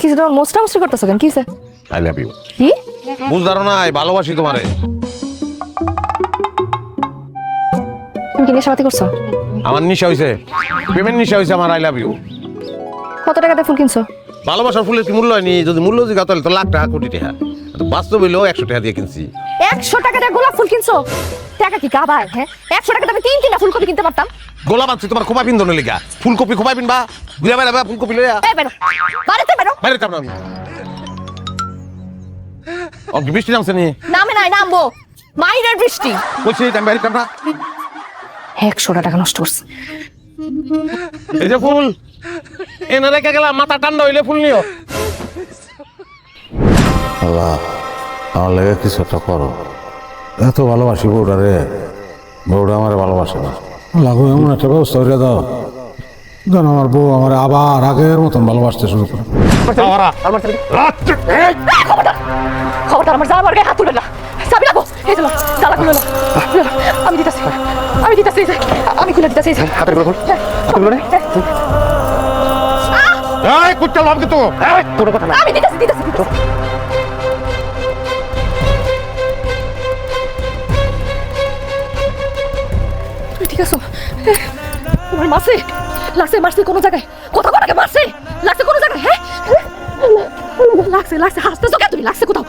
কিছু তোমার মোস্টা মুস্টি করতেছো কেন? কিসে? I love you. কি বুঝদারো না, ভালোবাসি তোমারে। তুমি কি নেশাপাতি করছো? আমার নিশা হইছে, পেমেন্ট নিশা হইছে আমার। I love you. কত টাকাতে ফুল কিনছো? ভালোবাসার ফুলের কি মূল্য হয়নি? যদি মূল্য জিগা তাহলে তো লাখ টাকা, কোটি টাকা। বাস্তব হইলেও 100 টাকা দিয়ে কিনছি। 100 টাকা দিয়ে গোলাপ ফুল কিনছো? টাকা কি কাবার? হ্যাঁ, 100 টাকা আমি 3 ফুলকপি কিনতে পারতাম। গোলাপ আনছি তোমার খোপা পিন্দনের লিগা। ফুলকপি খোপা পিনবা, ঘুরে বেড়াবা ফুলকপি লইয়া। এই বেরো, বাড়িতে বেরো। বাইরে তাম না আমি। অঙ্কি বৃষ্টি নামছে নি? নামে নাই, নামবো। মাইরের বৃষ্টি। বলছি আমি বাইরে তাম না। 100 টাকা নষ্ট করছে। এই যে ফুল এনে রেখে গেলাম, মাথা ঠান্ডা হইলে ফুল নিও। আল্লাহ, আমার লেগে কিছু একটা করো। এত ভালোবাসি বউটা রে, বউটা আমার ভালোবাসে না। লাগো এমন একটা ব্যবস্থা করে দাও যেন আমার বউ আমার আবার আগের মতন ভালোবাসতে শুরু করে। খবরদার আমার জামার গায়ে হাত তুলবে না। চাবি লাগো। এই চলো, তালা খুলে নাও। আমি দিতাছি, আমি দিতাছি, আমি খুলে দিতাছি। হাতে গুলো খোল, হাতে গুলো রে। এই কুত্তা লাভ কিন্তু, এই তোর কথা না। আমি দিতাছি, দিতাছি, দিতাছি। তুমি ঠিক আছো? তোমার মারছে লাগছে, মারছে কোনো জায়গায়? কোথাও কোথাকে মারছে লাগছে কোনো জায়গায়? হ্যাঁ লাগছে, লাগছে। হাসতেছো কেন তুমি? লাগছে কোথাও?